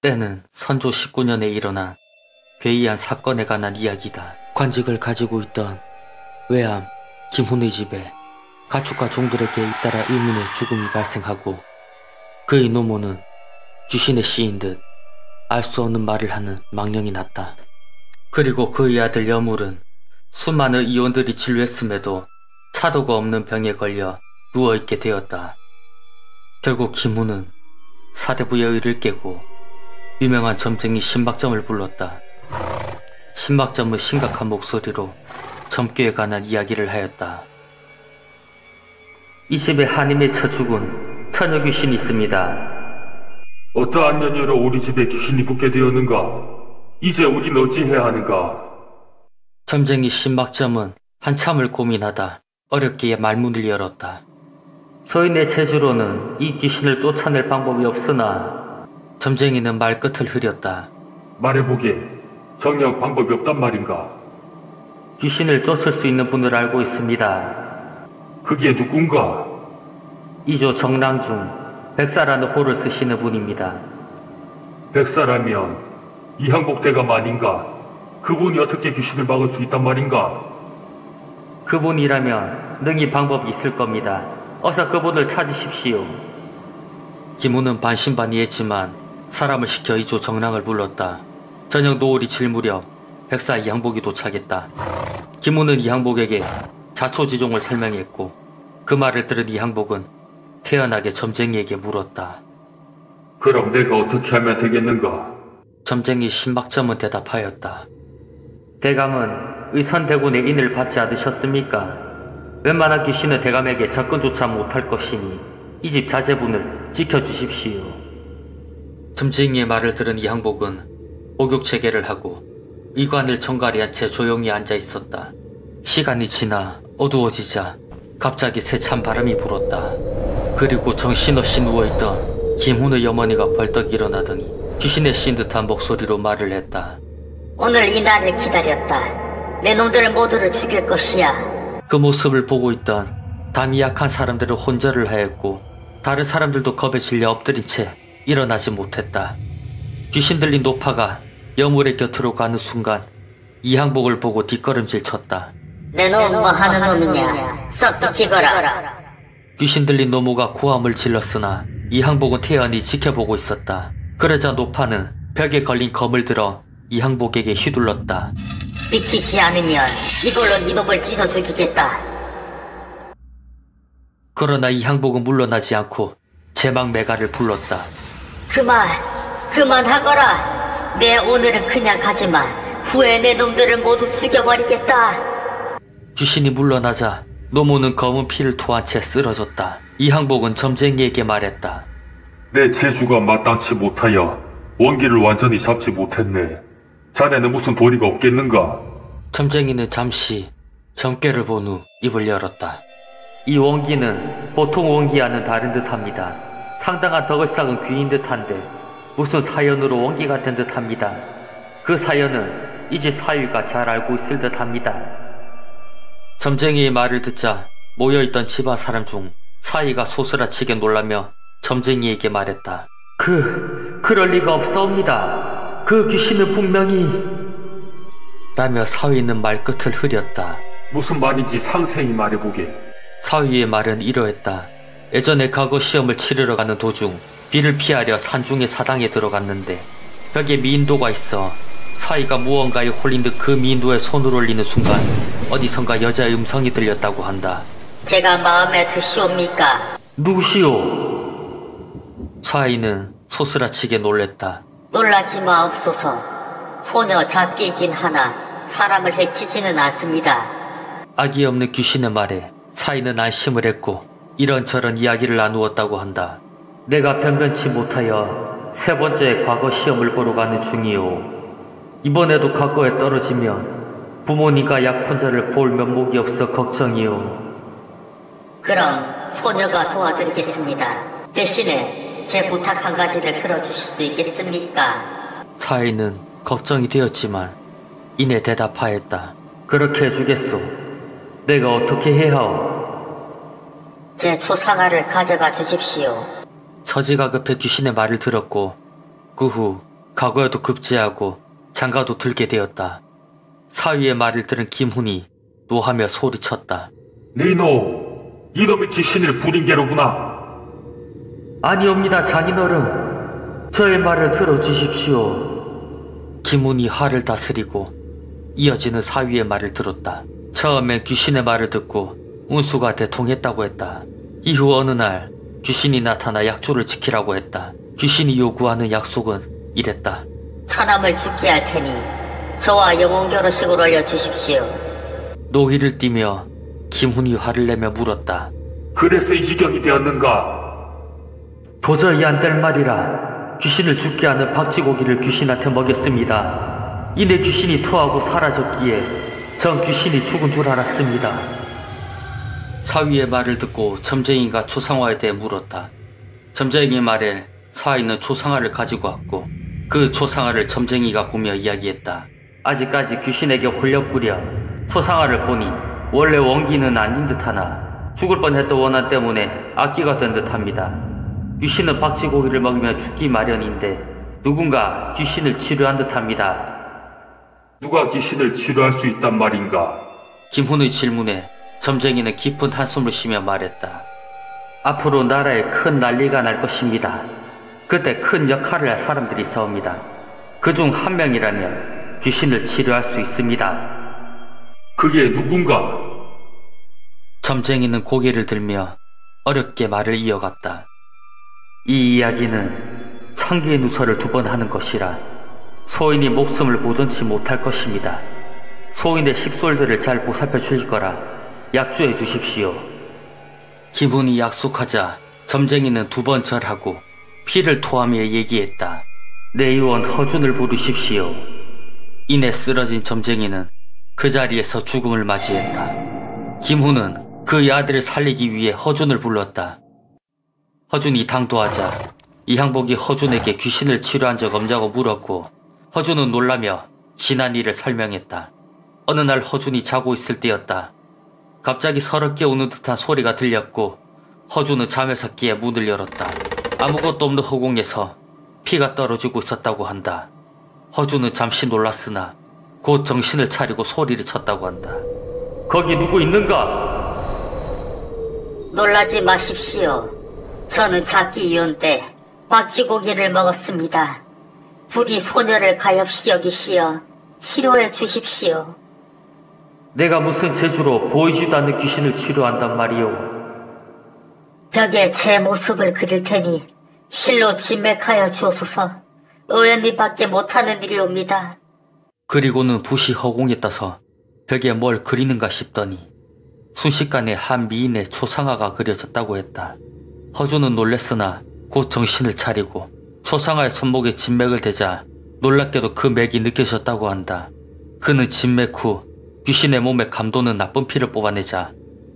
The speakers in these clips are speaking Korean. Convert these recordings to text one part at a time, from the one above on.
때는 선조 19년에 일어난 괴이한 사건에 관한 이야기다. 관직을 가지고 있던 외암 김훈의 집에 가축과 종들에게 잇따라 의문의 죽음이 발생하고 그의 노모는 귀신의 씨인 듯 알 수 없는 말을 하는 망령이 났다. 그리고 그의 아들 여물은 수많은 이혼들이 진료했음에도 차도가 없는 병에 걸려 누워있게 되었다. 결국 김훈은 사대부의 의를 깨고 유명한 점쟁이 신박점을 불렀다. 신박점은 심각한 목소리로 점괘에 관한 이야기를 하였다. 이 집에 한임에 처 죽은 처녀 귀신이 있습니다. 어떠한 연유로 우리 집에 귀신이 붙게 되었는가? 이제 우린 어찌해야 하는가? 점쟁이 신박점은 한참을 고민하다 어렵게 말문을 열었다. 소인의 체주로는 이 귀신을 쫓아낼 방법이 없으나 점쟁이는 말끝을 흐렸다. 말해보게. 정녕 방법이 없단 말인가? 귀신을 쫓을 수 있는 분을 알고 있습니다. 그게 누군가? 이조 정랑중 백사라는 호를 쓰시는 분입니다. 백사라면 이항복대감 아닌가? 그분이 어떻게 귀신을 막을 수 있단 말인가? 그분이라면 능히 방법이 있을 겁니다. 어서 그분을 찾으십시오. 김훈은 반신반의했지만 사람을 시켜 이조 정랑을 불렀다. 저녁 노을이 질 무렵 백사 이항복이 도착했다. 김훈은 이항복에게 자초지종을 설명했고 그 말을 들은 이항복은 태연하게 점쟁이에게 물었다. 그럼 내가 어떻게 하면 되겠는가? 점쟁이 신박점은 대답하였다. 대감은 의선대군의 인을 받지 않으셨습니까? 웬만한 귀신은 대감에게 접근조차 못할 것이니 이 집 자제분을 지켜주십시오. 점쟁이의 말을 들은 이항복은 목욕체계를 하고 의관을 정갈이한 채 조용히 앉아 있었다. 시간이 지나 어두워지자 갑자기 세찬 바람이 불었다. 그리고 정신없이 누워있던 김훈의 어머니가 벌떡 일어나더니 귀신에 씌인 듯한 목소리로 말을 했다. 오늘 이 날을 기다렸다. 내 놈들을 모두를 죽일 것이야. 그 모습을 보고 있던 담이 약한 사람들은 혼절을 하였고 다른 사람들도 겁에 질려 엎드린 채 일어나지 못했다. 귀신 들린 노파가 여물의 곁으로 가는 순간 이항복을 보고 뒷걸음질 쳤다. 내 놈 뭐 하는 놈이냐? 썩 비키거라. 귀신 들린 노모가 고함을 질렀으나 이항복은 태연히 지켜보고 있었다. 그러자 노파는 벽에 걸린 검을 들어 이항복에게 휘둘렀다. 비키지 않으면 이걸로 네 놈을 찢어 죽이겠다. 그러나 이항복은 물러나지 않고 제망매가를 불렀다. 그만하거라. 내 오늘은 그냥 가지만 후에 내 놈들을 모두 죽여버리겠다. 귀신이 물러나자 노모는 검은 피를 토한 채 쓰러졌다. 이항복은 점쟁이에게 말했다. 내 재주가 마땅치 못하여 원기를 완전히 잡지 못했네. 자네는 무슨 도리가 없겠는가? 점쟁이는 잠시 점괘를 본 후 입을 열었다. 이 원기는 보통 원기와는 다른 듯합니다. 상당한 덕을 쌓은 귀인 듯한데 무슨 사연으로 원기가 된 듯합니다. 그 사연은 이 집 사위가 잘 알고 있을 듯합니다. 점쟁이의 말을 듣자 모여있던 집안 사람 중 사위가 소스라치게 놀라며 점쟁이에게 말했다. 그럴 리가 없사옵니다. 그 귀신은 분명히... 라며 사위는 말끝을 흐렸다. 무슨 말인지 상세히 말해보게. 사위의 말은 이러했다. 예전에 과거 시험을 치르러 가는 도중 비를 피하려 산중의 사당에 들어갔는데 벽에 미인도가 있어 사위가 무언가에 홀린 듯 그 미인도에 손을 올리는 순간 어디선가 여자의 음성이 들렸다고 한다. 제가 마음에 드시옵니까? 누구시오? 사위는 소스라치게 놀랬다. 놀라지 마옵소서. 소녀 잡기이긴 하나 사람을 해치지는 않습니다. 악이 없는 귀신의 말에 사위는 안심을 했고 이런저런 이야기를 나누었다고 한다. 내가 변변치 못하여 세 번째 과거 시험을 보러 가는 중이오. 이번에도 과거에 떨어지면 부모님과 약혼자를 볼 면목이 없어 걱정이오. 그럼 소녀가 도와드리겠습니다. 대신에 제 부탁 한 가지를 들어주실 수 있겠습니까? 사위는 걱정이 되었지만 이내 대답하였다. 그렇게 해주겠소. 내가 어떻게 해야 하오? 제 초상화를 가져가 주십시오. 처지가 급해 귀신의 말을 들었고 그 후 과거에도 급제하고 장가도 들게 되었다. 사위의 말을 들은 김훈이 노하며 소리쳤다. 이놈이 귀신을 부린 게로구나. 아니옵니다, 장인어른. 저의 말을 들어주십시오. 김훈이 화를 다스리고 이어지는 사위의 말을 들었다. 처음엔 귀신의 말을 듣고 운수가 대통했다고 했다. 이후 어느 날 귀신이 나타나 약조를 지키라고 했다. 귀신이 요구하는 약속은 이랬다. 사람을 죽게 할 테니 저와 영혼 결혼식을 올려주십시오. 노기를 띠며 김훈이 화를 내며 물었다. 그래서 이 지경이 되었는가? 도저히 안 될 말이라 귀신을 죽게 하는 박쥐고기를 귀신한테 먹였습니다. 이내 귀신이 토하고 사라졌기에 전 귀신이 죽은 줄 알았습니다. 사위의 말을 듣고 점쟁이가 초상화에 대해 물었다. 점쟁이 말에 사위는 초상화를 가지고 왔고 그 초상화를 점쟁이가 보며 이야기했다. 아직까지 귀신에게 홀려꾸려 초상화를 보니 원래 원기는 아닌 듯하나 죽을 뻔했던 원한 때문에 악기가 된 듯합니다. 귀신은 박쥐고기를 먹으면 죽기 마련인데 누군가 귀신을 치료한 듯합니다. 누가 귀신을 치료할 수 있단 말인가? 김훈의 질문에 점쟁이는 깊은 한숨을 쉬며 말했다. 앞으로 나라에 큰 난리가 날 것입니다. 그때 큰 역할을 할 사람들이 있어옵니다. 그중 한 명이라면 귀신을 치료할 수 있습니다. 그게 누군가? 점쟁이는 고개를 들며 어렵게 말을 이어갔다. 이 이야기는 천기의 누설을 2번 하는 것이라 소인이 목숨을 보존치 못할 것입니다. 소인의 식솔들을 잘 보살펴 주실 거라 약주해 주십시오. 김훈이 약속하자 점쟁이는 2번 절하고 피를 토하며 얘기했다. 내 유언 허준을 부르십시오. 이내 쓰러진 점쟁이는 그 자리에서 죽음을 맞이했다. 김훈은 그의 아들을 살리기 위해 허준을 불렀다. 허준이 당도하자 이항복이 허준에게 귀신을 치료한 적 없냐고 물었고 허준은 놀라며 지난 일을 설명했다. 어느 날 허준이 자고 있을 때였다. 갑자기 서럽게 우는 듯한 소리가 들렸고 허준은 잠에서 깨 문을 열었다. 아무것도 없는 허공에서 피가 떨어지고 있었다고 한다. 허준은 잠시 놀랐으나 곧 정신을 차리고 소리를 쳤다고 한다. 거기 누구 있는가? 놀라지 마십시오. 저는 작기 이혼 때 박쥐고기를 먹었습니다. 부디 소녀를 가엾이 여기시어 치료해 주십시오. 내가 무슨 재주로 보이지도 않는 귀신을 치료한단 말이오. 벽에 제 모습을 그릴 테니 실로 진맥하여 주옵소서. 의원님밖에 못하는 일이옵니다. 그리고는 붓이 허공에 떠서 벽에 뭘 그리는가 싶더니 순식간에 한 미인의 초상화가 그려졌다고 했다. 허준은 놀랬으나 곧 정신을 차리고 초상화의 손목에 진맥을 대자 놀랍게도 그 맥이 느껴졌다고 한다. 그는 진맥 후 귀신의 몸에 감도는 나쁜 피를 뽑아내자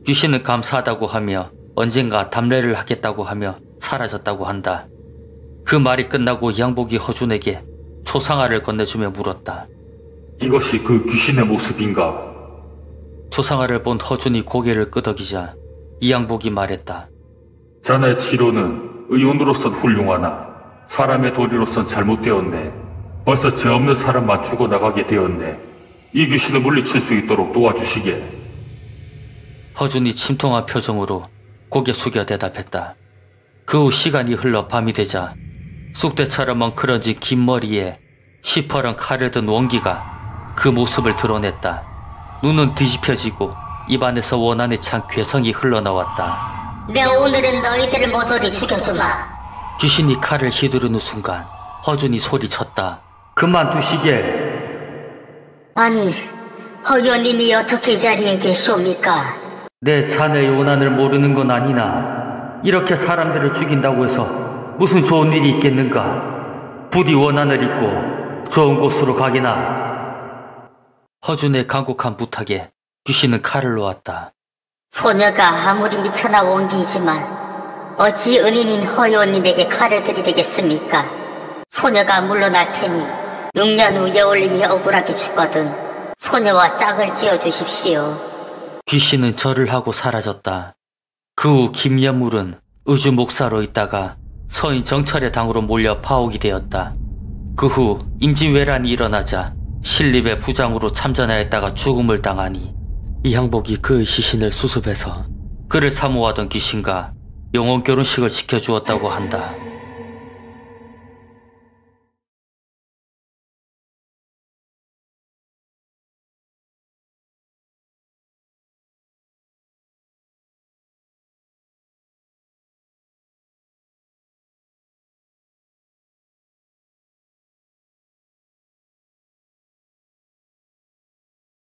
귀신은 감사하다고 하며 언젠가 담례를 하겠다고 하며 사라졌다고 한다. 그 말이 끝나고 이항복이 허준에게 초상화를 건네주며 물었다. 이것이 그 귀신의 모습인가? 초상화를 본 허준이 고개를 끄덕이자 이항복이 말했다. 자네 치료는 의원으로선 훌륭하나 사람의 도리로선 잘못되었네. 벌써 죄 없는 사람만 죽어나가게 되었네. 이 귀신을 물리칠 수 있도록 도와주시게. 허준이 침통한 표정으로 고개 숙여 대답했다. 그 후 시간이 흘러 밤이 되자 쑥대처럼 멍크러진 긴 머리에 시퍼런 칼을 든 원기가 그 모습을 드러냈다. 눈은 뒤집혀지고 입안에서 원한에 찬 괴성이 흘러나왔다. 내 오늘은 너희들을 모조리 죽여주마. 귀신이 칼을 휘두르는 순간 허준이 소리쳤다. 그만두시게. 아니, 허위원님이 어떻게 이 자리에 계시옵니까? 내 자네의 원한을 모르는 건 아니나 이렇게 사람들을 죽인다고 해서 무슨 좋은 일이 있겠는가. 부디 원한을 잊고 좋은 곳으로 가게나. 허준의 간곡한 부탁에 귀신은 칼을 놓았다. 소녀가 아무리 미천한 원기이지만 어찌 은인인 허위원님에게 칼을 들이대겠습니까? 소녀가 물러날 테니 6년 후 여울님이 억울하게 죽거든 소녀와 짝을 지어주십시오. 귀신은 절을 하고 사라졌다. 그 후 김연물은 의주 목사로 있다가 서인 정철의 당으로 몰려 파옥이 되었다. 그 후 임진왜란이 일어나자 신립의 부장으로 참전하였다가 죽음을 당하니 이항복이 그의 시신을 수습해서 그를 사모하던 귀신과 영혼 결혼식을 시켜주었다고 한다.